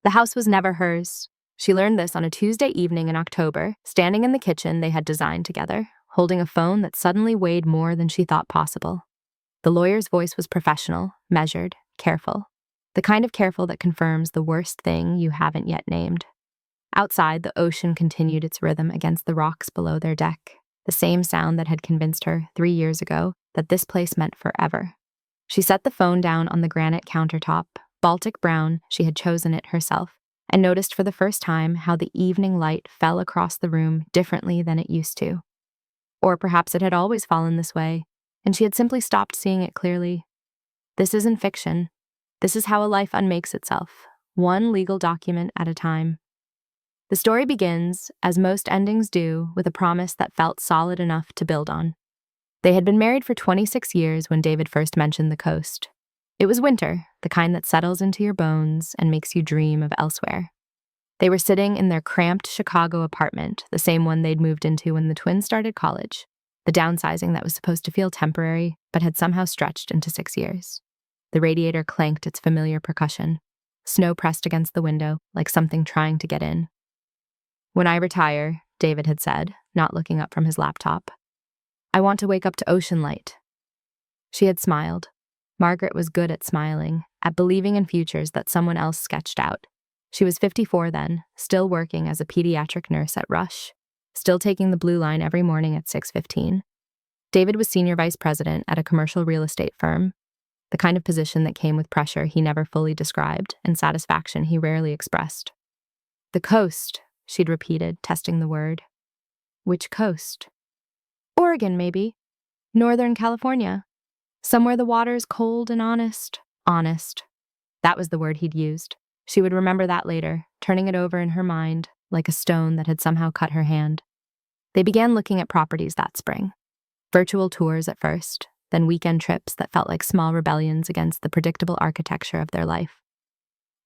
The house was never hers. She learned this on a Tuesday evening in October, standing in the kitchen they had designed together, holding a phone that suddenly weighed more than she thought possible. The lawyer's voice was professional, measured, careful. The kind of careful that confirms the worst thing you haven't yet named. Outside, the ocean continued its rhythm against the rocks below their deck, the same sound that had convinced her 3 years ago that this place meant forever. She set the phone down on the granite countertop, Baltic brown, she had chosen it herself, and noticed for the first time how the evening light fell across the room differently than it used to. Or perhaps it had always fallen this way, and she had simply stopped seeing it clearly. This isn't fiction. This is how a life unmakes itself, one legal document at a time. The story begins, as most endings do, with a promise that felt solid enough to build on. They had been married for 26 years when David first mentioned the coast. It was winter, the kind that settles into your bones and makes you dream of elsewhere. They were sitting in their cramped Chicago apartment, the same one they'd moved into when the twins started college, the downsizing that was supposed to feel temporary but had somehow stretched into 6 years. The radiator clanked its familiar percussion. Snow pressed against the window like something trying to get in. "When I retire," David had said, not looking up from his laptop, "I want to wake up to ocean light." She had smiled. Margaret was good at smiling, at believing in futures that someone else sketched out. She was 54 then, still working as a pediatric nurse at Rush, still taking the Blue Line every morning at 6:15. David was senior vice president at a commercial real estate firm, the kind of position that came with pressure he never fully described and satisfaction he rarely expressed. "The coast," she'd repeated, testing the word. "Which coast?" "Oregon, maybe. Northern California. Somewhere the water's cold and honest." Honest. That was the word he'd used. She would remember that later, turning it over in her mind, like a stone that had somehow cut her hand. They began looking at properties that spring. Virtual tours at first, then weekend trips that felt like small rebellions against the predictable architecture of their life.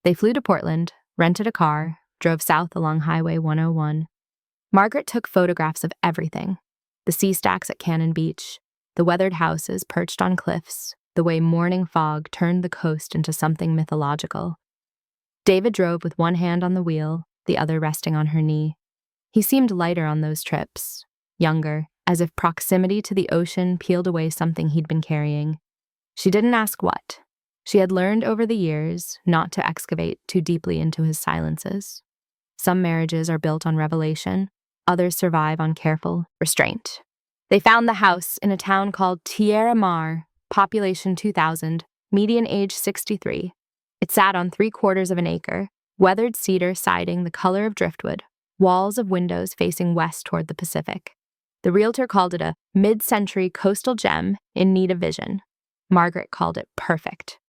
They flew to Portland, rented a car, drove south along Highway 101. Margaret took photographs of everything: the sea stacks at Cannon Beach, the weathered houses perched on cliffs, the way morning fog turned the coast into something mythological. David drove with one hand on the wheel, the other resting on her knee. He seemed lighter on those trips, younger, as if proximity to the ocean peeled away something he'd been carrying. She didn't ask what. She had learned over the years not to excavate too deeply into his silences. Some marriages are built on revelation, others survive on careful restraint. They found the house in a town called Tierra Mar, population 2,000, median age 63. It sat on 3/4 of an acre, weathered cedar siding the color of driftwood, walls of windows facing west toward the Pacific. The realtor called it a mid-century coastal gem in need of vision. Margaret called it perfect.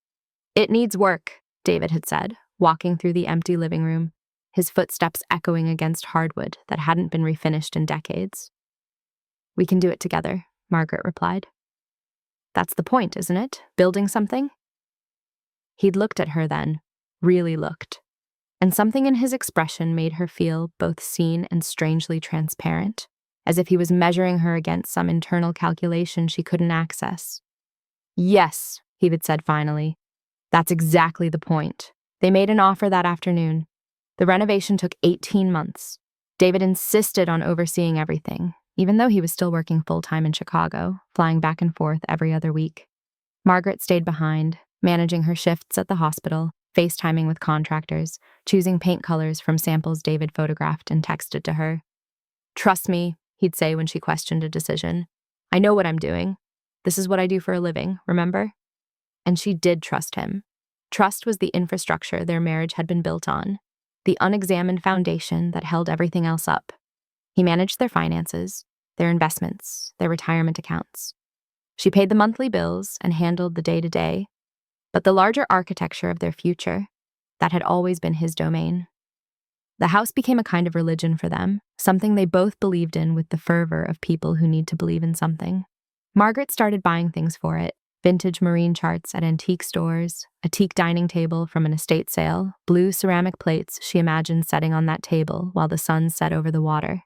"It needs work," David had said, walking through the empty living room, his footsteps echoing against hardwood that hadn't been refinished in decades. "We can do it together," Margaret replied. "That's the point, isn't it? Building something?" He'd looked at her then, really looked, and something in his expression made her feel both seen and strangely transparent, as if he was measuring her against some internal calculation she couldn't access. "Yes," he had said finally. "That's exactly the point." They made an offer that afternoon. The renovation took 18 months. David insisted on overseeing everything, even though he was still working full-time in Chicago, flying back and forth every other week. Margaret stayed behind, managing her shifts at the hospital, FaceTiming with contractors, choosing paint colors from samples David photographed and texted to her. "Trust me," he'd say when she questioned a decision. "I know what I'm doing. This is what I do for a living, remember?" And she did trust him. Trust was the infrastructure their marriage had been built on, the unexamined foundation that held everything else up. He managed their finances, their investments, their retirement accounts. She paid the monthly bills and handled the day-to-day, but the larger architecture of their future, that had always been his domain. The house became a kind of religion for them, something they both believed in with the fervor of people who need to believe in something. Margaret started buying things for it: vintage marine charts at antique stores, a teak dining table from an estate sale, blue ceramic plates she imagined setting on that table while the sun set over the water.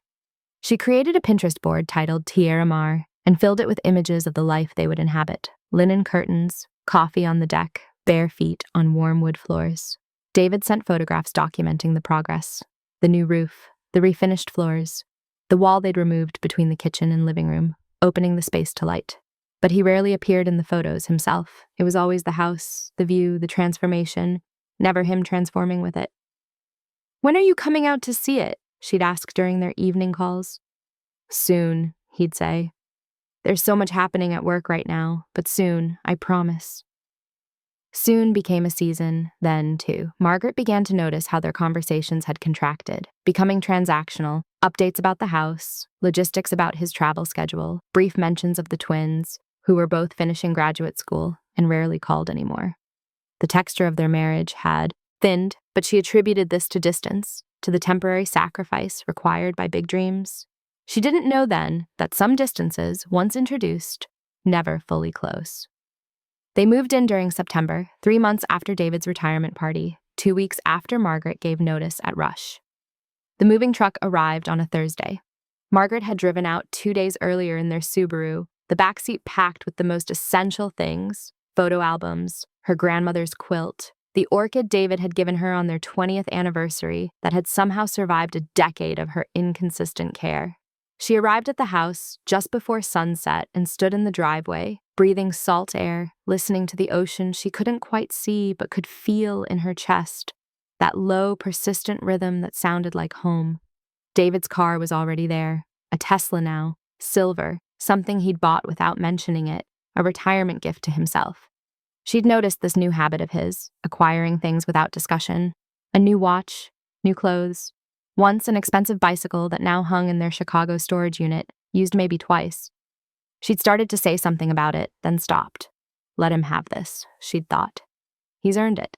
She created a Pinterest board titled Tierra Mar and filled it with images of the life they would inhabit: linen curtains, coffee on the deck, bare feet on warm wood floors. David sent photographs documenting the progress: the new roof, the refinished floors, the wall they'd removed between the kitchen and living room, opening the space to light. But he rarely appeared in the photos himself. It was always the house, the view, the transformation, never him transforming with it. "When are you coming out to see it?" she'd ask during their evening calls. "Soon," he'd say. "There's so much happening at work right now, but soon, I promise." Soon became a season. Then, too, Margaret began to notice how their conversations had contracted, becoming transactional: updates about the house, logistics about his travel schedule, brief mentions of the twins, who were both finishing graduate school and rarely called anymore. The texture of their marriage had thinned, but she attributed this to distance, to the temporary sacrifice required by big dreams. She didn't know then that some distances, once introduced, never fully close. They moved in during September, 3 months after David's retirement party, 2 weeks after Margaret gave notice at Rush. The moving truck arrived on a Thursday. Margaret had driven out 2 days earlier in their Subaru, the backseat packed with the most essential things: photo albums, her grandmother's quilt, the orchid David had given her on their 20th anniversary that had somehow survived a decade of her inconsistent care. She arrived at the house just before sunset and stood in the driveway, breathing salt air, listening to the ocean she couldn't quite see but could feel in her chest, that low, persistent rhythm that sounded like home. David's car was already there, a Tesla now, silver, something he'd bought without mentioning it, a retirement gift to himself. She'd noticed this new habit of his, acquiring things without discussion: a new watch, new clothes, once an expensive bicycle that now hung in their Chicago storage unit, used maybe twice. She'd started to say something about it, then stopped. Let him have this, she'd thought. He's earned it.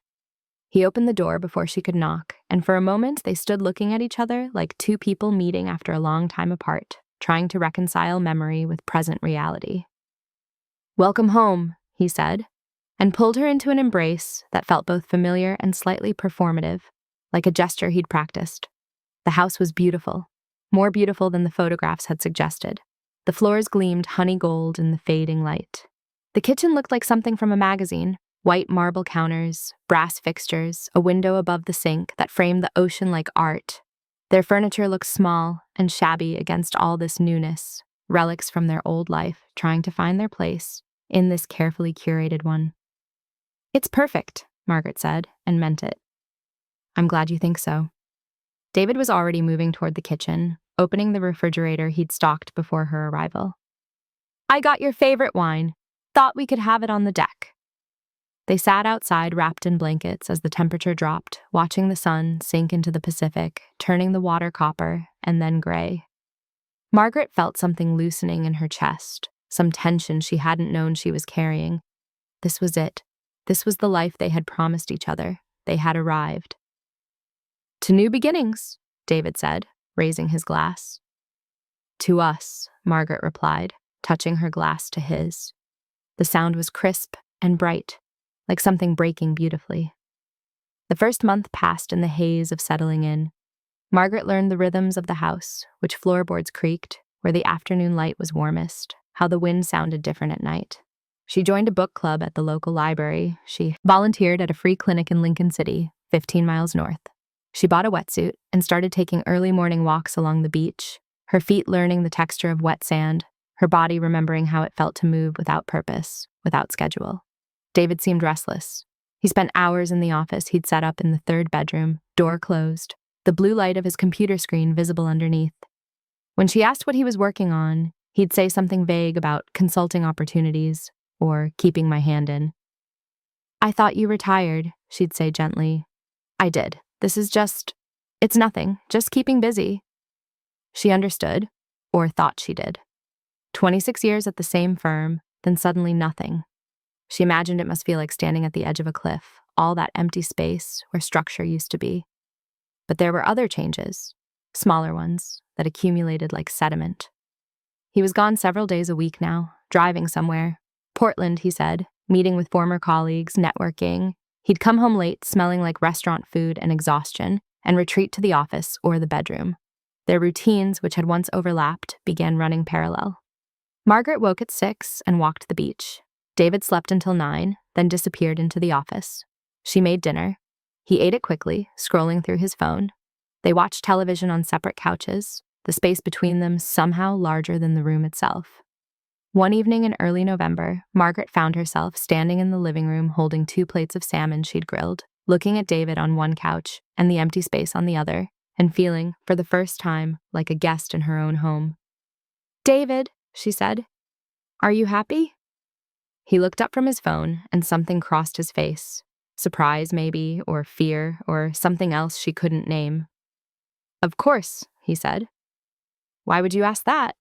He opened the door before she could knock, and for a moment they stood looking at each other like two people meeting after a long time apart, trying to reconcile memory with present reality. "Welcome home," he said, and pulled her into an embrace that felt both familiar and slightly performative, like a gesture he'd practiced. The house was beautiful, more beautiful than the photographs had suggested. The floors gleamed honey gold in the fading light. The kitchen looked like something from a magazine: white marble counters, brass fixtures, a window above the sink that framed the ocean like art. Their furniture looked small and shabby against all this newness, relics from their old life trying to find their place in this carefully curated one. "It's perfect," Margaret said, and meant it. "I'm glad you think so." David was already moving toward the kitchen, opening the refrigerator he'd stocked before her arrival. "I got your favorite wine. Thought we could have it on the deck." They sat outside wrapped in blankets as the temperature dropped, watching the sun sink into the Pacific, turning the water copper and then gray. Margaret felt something loosening in her chest, some tension she hadn't known she was carrying. This was it. This was the life they had promised each other. They had arrived. "To new beginnings," David said, raising his glass. "To us," Margaret replied, touching her glass to his. The sound was crisp and bright, like something breaking beautifully. The first month passed in the haze of settling in. Margaret learned the rhythms of the house, which floorboards creaked, where the afternoon light was warmest, how the wind sounded different at night. She joined a book club at the local library. She volunteered at a free clinic in Lincoln City, 15 miles north. She bought a wetsuit and started taking early morning walks along the beach, her feet learning the texture of wet sand, her body remembering how it felt to move without purpose, without schedule. David seemed restless. He spent hours in the office he'd set up in the third bedroom, door closed, the blue light of his computer screen visible underneath. When she asked what he was working on, he'd say something vague about consulting opportunities or keeping my hand in. "I thought you retired," she'd say gently. "I did. This is it's nothing, just keeping busy." She understood, or thought she did. 26 years at the same firm, then suddenly nothing. She imagined it must feel like standing at the edge of a cliff, all that empty space where structure used to be. But there were other changes, smaller ones, that accumulated like sediment. He was gone several days a week now, driving somewhere. Portland, he said, meeting with former colleagues, networking. He'd come home late, smelling like restaurant food and exhaustion, and retreat to the office or the bedroom. Their routines, which had once overlapped, began running parallel. Margaret woke at 6 and walked the beach. David slept until 9, then disappeared into the office. She made dinner. He ate it quickly, scrolling through his phone. They watched television on separate couches, the space between them somehow larger than the room itself. One evening in early November, Margaret found herself standing in the living room holding 2 plates of salmon she'd grilled, looking at David on one couch and the empty space on the other, and feeling, for the first time, like a guest in her own home. "David," she said, "are you happy?" He looked up from his phone and something crossed his face. Surprise, maybe, or fear, or something else she couldn't name. "Of course," he said. "Why would you ask that?"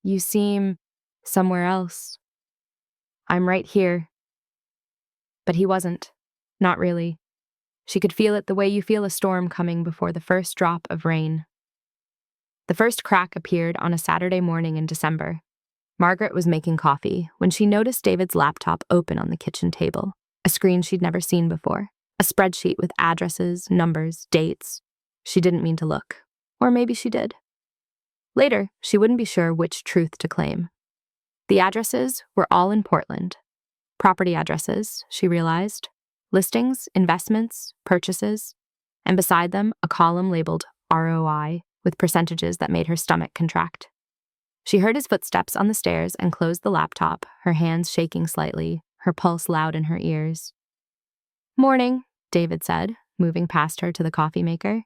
"You seem somewhere else." "I'm right here." But he wasn't. Not really. She could feel it the way you feel a storm coming before the first drop of rain. The first crack appeared on a Saturday morning in December. Margaret was making coffee when she noticed David's laptop open on the kitchen table, a screen she'd never seen before, a spreadsheet with addresses, numbers, dates. She didn't mean to look. Or maybe she did. Later, she wouldn't be sure which truth to claim. The addresses were all in Portland. Property addresses, she realized. Listings, investments, purchases, and beside them, a column labeled ROI with percentages that made her stomach contract. She heard his footsteps on the stairs and closed the laptop, her hands shaking slightly, her pulse loud in her ears. "Morning," David said, moving past her to the coffee maker.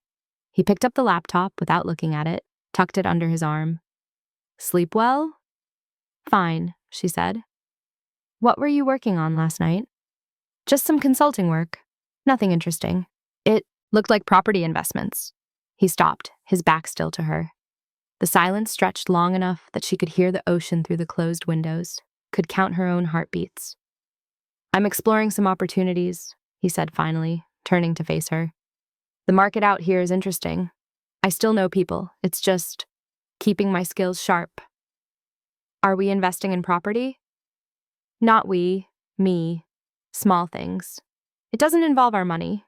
He picked up the laptop without looking at it, tucked it under his arm. "Sleep well?" "Fine," she said. "What were you working on last night?" "Just some consulting work. Nothing interesting. It looked like property investments." He stopped, his back still to her. The silence stretched long enough that she could hear the ocean through the closed windows, could count her own heartbeats. "I'm exploring some opportunities," he said finally, turning to face her. "The market out here is interesting. I still know people. It's just keeping my skills sharp." "Are we investing in property?" "Not we, me. Small things. It doesn't involve our money."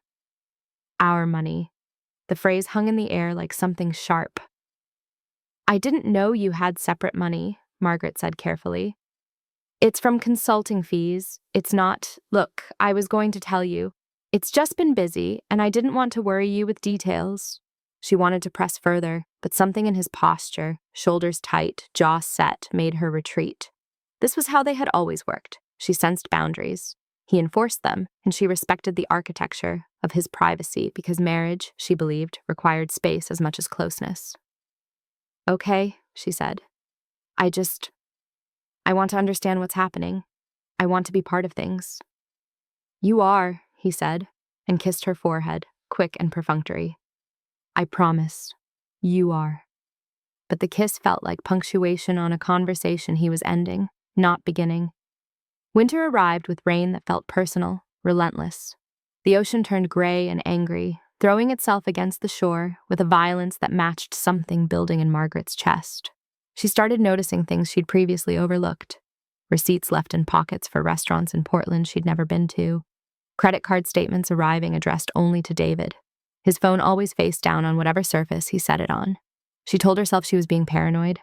"Our money." The phrase hung in the air like something sharp. "I didn't know you had separate money," Margaret said carefully. "It's from consulting fees. It's not, look, I was going to tell you. It's just been busy, and I didn't want to worry you with details." She wanted to press further, but something in his posture, shoulders tight, jaw set, made her retreat. This was how they had always worked. She sensed boundaries. He enforced them, and she respected the architecture of his privacy because marriage, she believed, required space as much as closeness. "Okay," she said. I want to understand what's happening. I want to be part of things." "You are," he said, and kissed her forehead, quick and perfunctory. "I promise. You are." But the kiss felt like punctuation on a conversation he was ending, not beginning. Winter arrived with rain that felt personal, relentless. The ocean turned gray and angry, throwing itself against the shore with a violence that matched something building in Margaret's chest. She started noticing things she'd previously overlooked. Receipts left in pockets for restaurants in Portland she'd never been to. Credit card statements arriving addressed only to David. His phone always face down on whatever surface he set it on. She told herself she was being paranoid,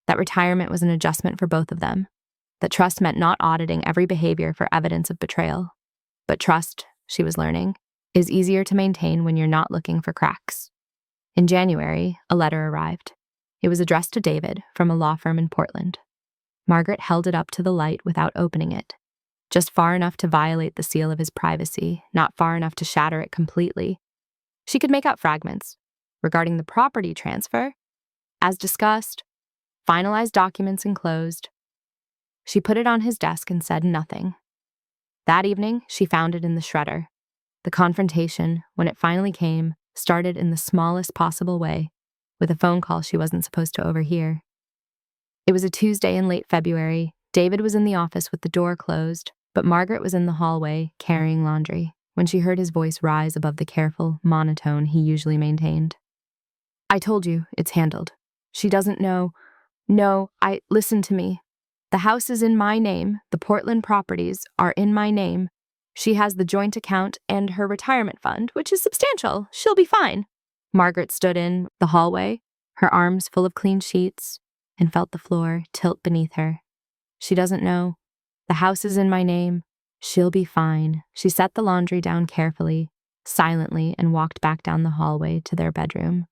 that retirement was an adjustment for both of them, that trust meant not auditing every behavior for evidence of betrayal. But trust, she was learning, is easier to maintain when you're not looking for cracks. In January, a letter arrived. It was addressed to David from a law firm in Portland. Margaret held it up to the light without opening it, just far enough to violate the seal of his privacy, not far enough to shatter it completely. She could make out fragments. Regarding the property transfer, as discussed, finalized documents enclosed. She put it on his desk and said nothing. That evening, she found it in the shredder. The confrontation, when it finally came, started in the smallest possible way, with a phone call she wasn't supposed to overhear. It was a Tuesday in late February. David was in the office with the door closed, but Margaret was in the hallway carrying laundry when she heard his voice rise above the careful monotone he usually maintained. "I told you, it's handled. She doesn't know. No, listen to me. The house is in my name. The Portland properties are in my name. She has the joint account and her retirement fund, which is substantial. She'll be fine." Margaret stood in the hallway, her arms full of clean sheets, and felt the floor tilt beneath her. "She doesn't know. The house is in my name. She'll be fine." She set the laundry down carefully, silently and walked back down the hallway to their bedroom.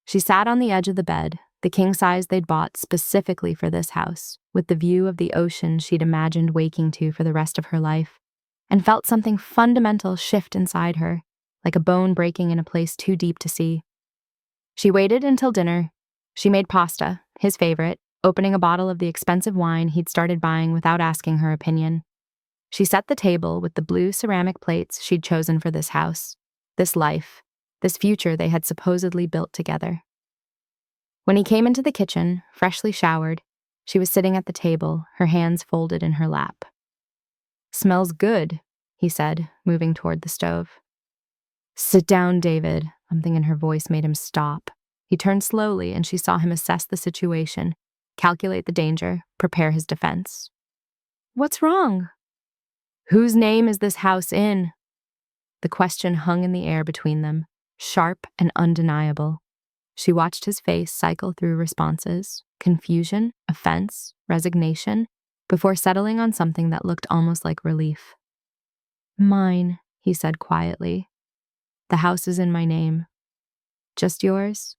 She sat on the edge of the bed, the king size they'd bought specifically for this house, with the view of the ocean she'd imagined waking to for the rest of her life, and felt something fundamental shift inside her, like a bone breaking in a place too deep to see. She waited until dinner. She made pasta, his favorite, opening a bottle of the expensive wine he'd started buying without asking her opinion. She set the table with the blue ceramic plates she'd chosen for this house, this life, this future they had supposedly built together. When he came into the kitchen, freshly showered, she was sitting at the table, her hands folded in her lap. "Smells good," he said, moving toward the stove. "Sit down, David." Something in her voice made him stop. He turned slowly, and she saw him assess the situation, calculate the danger, prepare his defense. "What's wrong?" "Whose name is this house in?" The question hung in the air between them, sharp and undeniable. She watched his face cycle through responses, confusion, offense, resignation, before settling on something that looked almost like relief. "Mine," he said quietly. "The house is in my name." "Just yours?"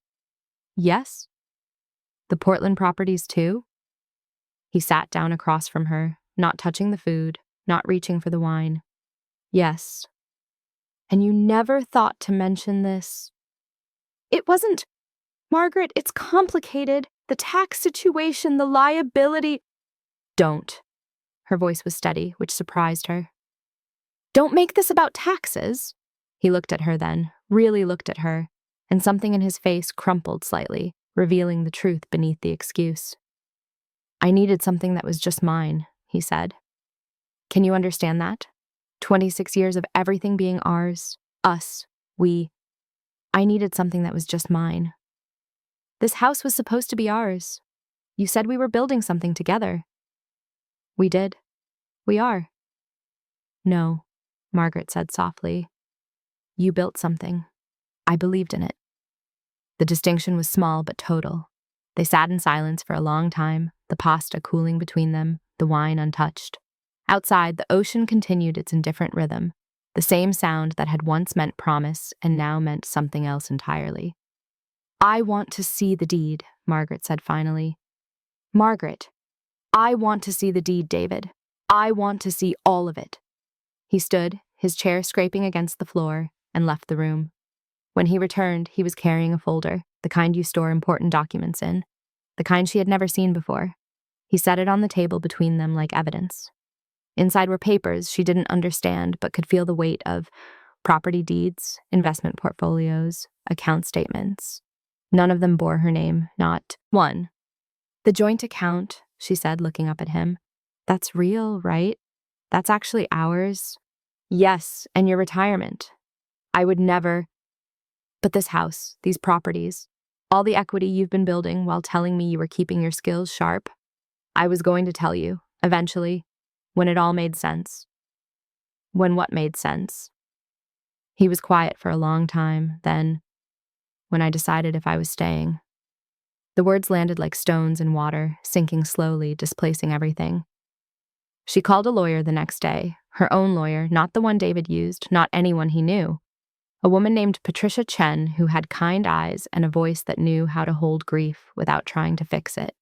"Yes." "The Portland properties too?" He sat down across from her, not touching the food, not reaching for the wine. "Yes." "And you never thought to mention this?" "It wasn't. Margaret, it's complicated. The tax situation, the liability." "Don't." Her voice was steady, which surprised her. "Don't make this about taxes." He looked at her then, really looked at her, and something in his face crumpled slightly, revealing the truth beneath the excuse. "I needed something that was just mine," he said. "Can you understand that? 26 years of everything being ours, us, we. I needed something that was just mine. This house was supposed to be ours. You said we were building something together." "We did. We are." "No," Margaret said softly. "You built something. I believed in it." The distinction was small but total. They sat in silence for a long time, the pasta cooling between them, the wine untouched. Outside, the ocean continued its indifferent rhythm, the same sound that had once meant promise and now meant something else entirely. "I want to see the deed," Margaret said finally. "Margaret, I want to see the deed, David. I want to see all of it." He stood, his chair scraping against the floor, and left the room. When he returned, he was carrying a folder, the kind you store important documents in, the kind she had never seen before. He set it on the table between them like evidence. Inside were papers she didn't understand but could feel the weight of: property deeds, investment portfolios, account statements. None of them bore her name, not one. "The joint account," she said, looking up at him. "That's real, right? That's actually ours?" "Yes, and your retirement. I would never. But this house, these properties, all the equity you've been building while telling me you were keeping your skills sharp. I was going to tell you, eventually, when it all made sense." "When what made sense?" He was quiet for a long time, then, "When I decided if I was staying." The words landed like stones in water, sinking slowly, displacing everything. She called a lawyer the next day, her own lawyer, not the one David used, not anyone he knew. A woman named Patricia Chen, who had kind eyes and a voice that knew how to hold grief without trying to fix it.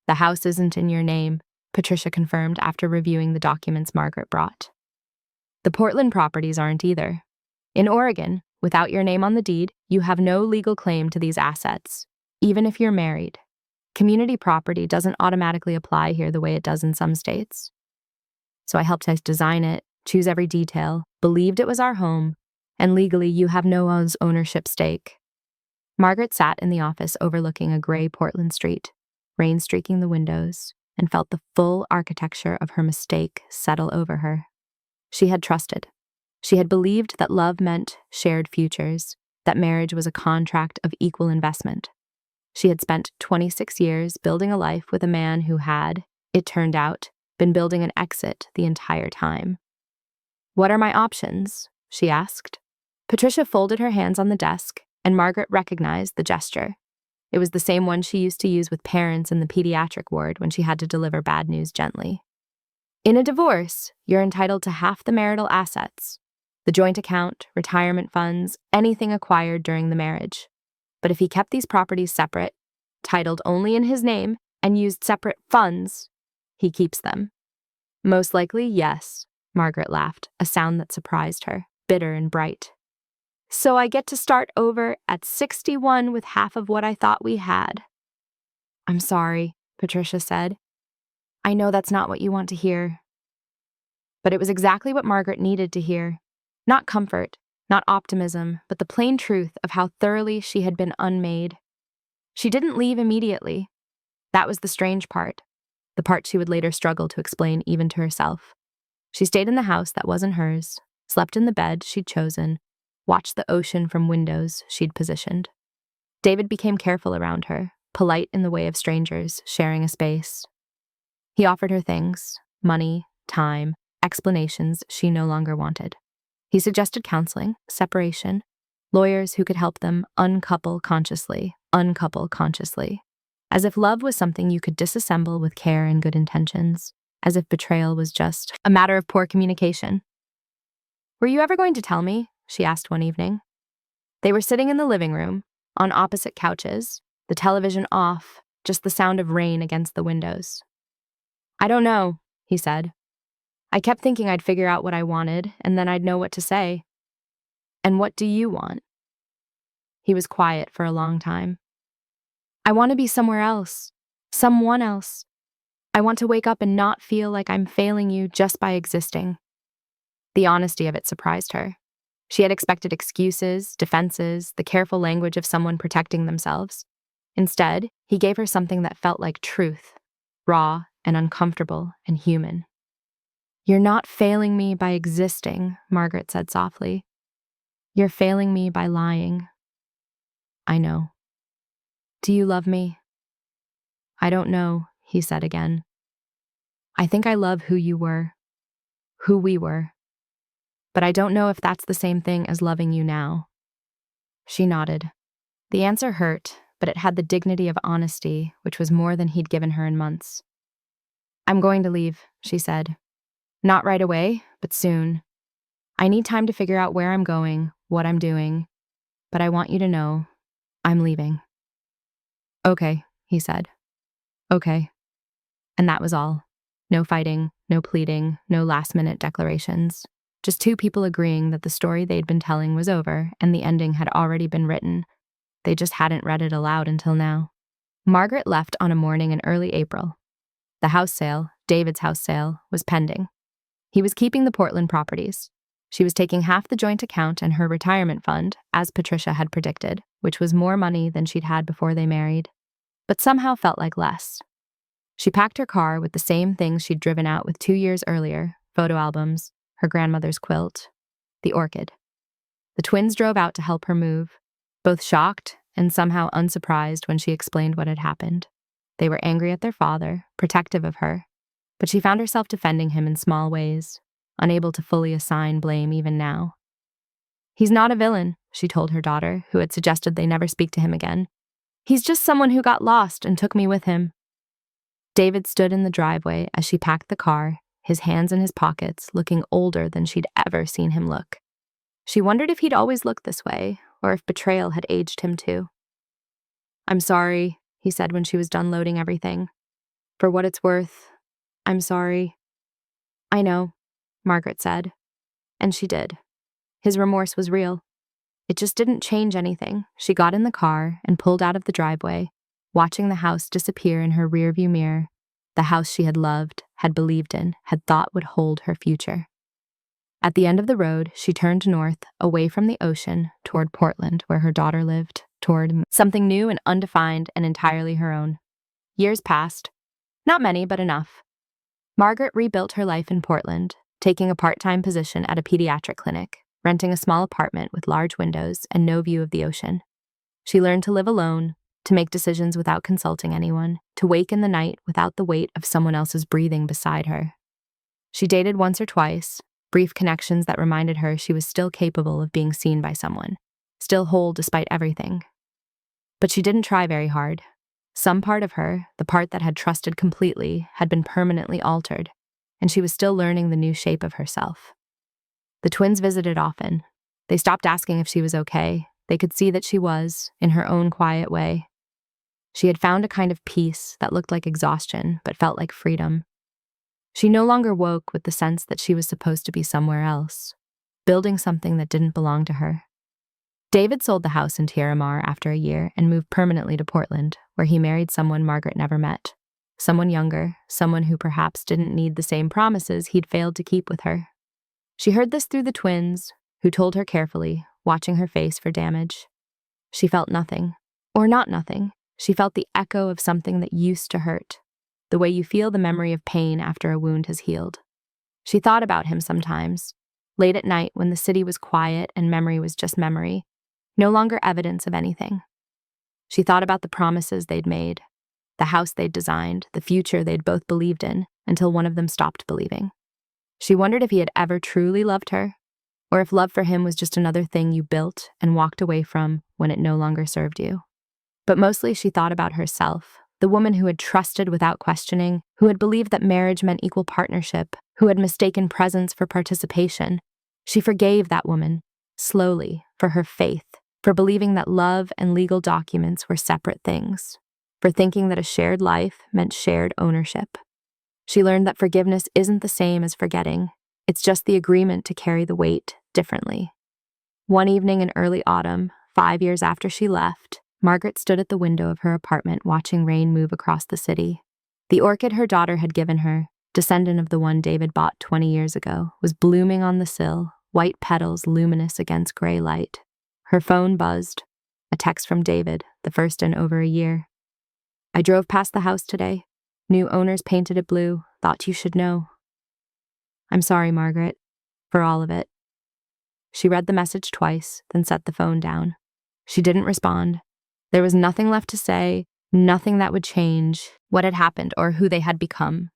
"The house isn't in your name," Patricia confirmed after reviewing the documents Margaret brought. "The Portland properties aren't either. In Oregon, without your name on the deed, you have no legal claim to these assets, even if you're married. Community property doesn't automatically apply here the way it does in some states. So I helped us design it, choose every detail, believed it was our home, and legally you have no ownership stake." Margaret sat in the office overlooking a gray Portland street, rain streaking the windows, and felt the full architecture of her mistake settle over her. She had trusted. She had believed that love meant shared futures, that marriage was a contract of equal investment. She had spent 26 years building a life with a man who had, it turned out, been building an exit the entire time. "What are my options?" she asked. Patricia folded her hands on the desk, and Margaret recognized the gesture. It was the same one she used to use with parents in the pediatric ward when she had to deliver bad news gently. "In a divorce, you're entitled to half the marital assets. The joint account, retirement funds, anything acquired during the marriage. But if he kept these properties separate, titled only in his name, and used separate funds, he keeps them. Most likely, yes, Margaret laughed, a sound that surprised her, bitter and bright. So I get to start over at 61 with half of what I thought we had. I'm sorry, Patricia said. I know that's not what you want to hear. But it was exactly what Margaret needed to hear. Not comfort, not optimism, but the plain truth of how thoroughly she had been unmade. She didn't leave immediately. That was the strange part, the part she would later struggle to explain even to herself. She stayed in the house that wasn't hers, slept in the bed she'd chosen, watched the ocean from windows she'd positioned. David became careful around her, polite in the way of strangers, sharing a space. He offered her things, money, time, explanations she no longer wanted. He suggested counseling, separation, lawyers who could help them uncouple consciously, as if love was something you could disassemble with care and good intentions, as if betrayal was just a matter of poor communication. Were you ever going to tell me? She asked one evening. They were sitting in the living room, on opposite couches, the television off, just the sound of rain against the windows. I don't know, he said. I kept thinking I'd figure out what I wanted, and then I'd know what to say. And what do you want? He was quiet for a long time. I want to be somewhere else, someone else. I want to wake up and not feel like I'm failing you just by existing. The honesty of it surprised her. She had expected excuses, defenses, the careful language of someone protecting themselves. Instead, he gave her something that felt like truth, raw and uncomfortable and human. You're not failing me by existing, Margaret said softly. You're failing me by lying. I know. Do you love me? I don't know, he said again. I think I love who you were, who we were. But I don't know if that's the same thing as loving you now. She nodded. The answer hurt, but it had the dignity of honesty, which was more than he'd given her in months. I'm going to leave, she said. Not right away, but soon. I need time to figure out where I'm going, what I'm doing. But I want you to know, I'm leaving. Okay, he said. Okay. And that was all. No fighting, no pleading, no last-minute declarations. Just two people agreeing that the story they'd been telling was over and the ending had already been written. They just hadn't read it aloud until now. Margaret left on a morning in early April. The house sale, David's house sale, was pending. He was keeping the Portland properties. She was taking half the joint account and her retirement fund, as Patricia had predicted, which was more money than she'd had before they married, but somehow felt like less. She packed her car with the same things she'd driven out with 2 years earlier, photo albums, her grandmother's quilt, the orchid. The twins drove out to help her move, both shocked and somehow unsurprised when she explained what had happened. They were angry at their father, protective of her, but she found herself defending him in small ways, unable to fully assign blame even now. He's not a villain, she told her daughter, who had suggested they never speak to him again. He's just someone who got lost and took me with him. David stood in the driveway as she packed the car, his hands in his pockets, looking older than she'd ever seen him look. She wondered if he'd always looked this way, or if betrayal had aged him too. I'm sorry, he said when she was done loading everything. For what it's worth, I'm sorry. I know, Margaret said. And she did. His remorse was real. It just didn't change anything. She got in the car and pulled out of the driveway, watching the house disappear in her rearview mirror, the house she had loved, had believed in, had thought would hold her future. At the end of the road, she turned north, away from the ocean, toward Portland, where her daughter lived, toward something new and undefined and entirely her own. Years passed. Not many, but enough. Margaret rebuilt her life in Portland, taking a part-time position at a pediatric clinic, renting a small apartment with large windows and no view of the ocean. She learned to live alone, to make decisions without consulting anyone, to wake in the night without the weight of someone else's breathing beside her. She dated once or twice, brief connections that reminded her she was still capable of being seen by someone, still whole despite everything. But she didn't try very hard. Some part of her, the part that had trusted completely, had been permanently altered, and she was still learning the new shape of herself. The twins visited often. They stopped asking if she was okay. They could see that she was, in her own quiet way. She had found a kind of peace that looked like exhaustion, but felt like freedom. She no longer woke with the sense that she was supposed to be somewhere else, building something that didn't belong to her. David sold the house in Tierra Mar after a year and moved permanently to Portland, where he married someone Margaret never met. Someone younger, someone who perhaps didn't need the same promises he'd failed to keep with her. She heard this through the twins, who told her carefully, watching her face for damage. She felt nothing. Or not nothing. She felt the echo of something that used to hurt, the way you feel the memory of pain after a wound has healed. She thought about him sometimes, late at night when the city was quiet and memory was just memory, no longer evidence of anything. She thought about the promises they'd made, the house they'd designed, the future they'd both believed in, until one of them stopped believing. She wondered if he had ever truly loved her, or if love for him was just another thing you built and walked away from when it no longer served you. But mostly she thought about herself, the woman who had trusted without questioning, who had believed that marriage meant equal partnership, who had mistaken presence for participation. She forgave that woman, slowly, for her faith, for believing that love and legal documents were separate things, for thinking that a shared life meant shared ownership. She learned that forgiveness isn't the same as forgetting. It's just the agreement to carry the weight differently. One evening in early autumn, 5 years after she left, Margaret stood at the window of her apartment watching rain move across the city. The orchid her daughter had given her, descendant of the one David bought 20 years ago, was blooming on the sill, white petals luminous against gray light. Her phone buzzed. A text from David, the first in over a year. I drove past the house today. New owners painted it blue. Thought you should know. I'm sorry, Margaret, for all of it. She read the message twice, then set the phone down. She didn't respond. There was nothing left to say, nothing that would change what had happened or who they had become.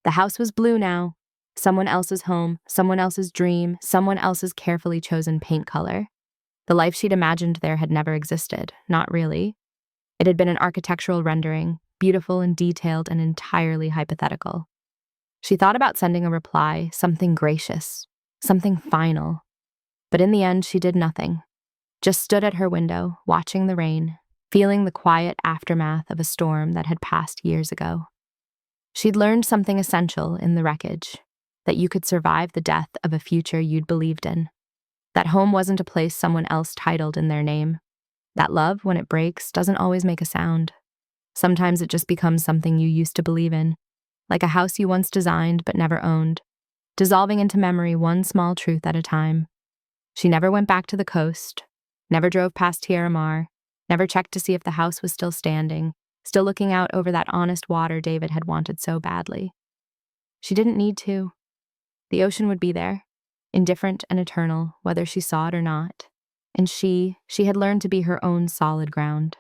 The house was blue now. Someone else's home, someone else's dream, someone else's carefully chosen paint color. The life she'd imagined there had never existed, not really. It had been an architectural rendering, beautiful and detailed and entirely hypothetical. She thought about sending a reply, something gracious, something final. But in the end, she did nothing. Just stood at her window, watching the rain, feeling the quiet aftermath of a storm that had passed years ago. She'd learned something essential in the wreckage, that you could survive the death of a future you'd believed in. That home wasn't a place someone else titled in their name. That love, when it breaks, doesn't always make a sound. Sometimes it just becomes something you used to believe in, like a house you once designed but never owned, dissolving into memory one small truth at a time. She never went back to the coast, never drove past Tierra Mar, never checked to see if the house was still standing, still looking out over that honest water David had wanted so badly. She didn't need to. The ocean would be there, indifferent and eternal, whether she saw it or not. And she had learned to be her own solid ground.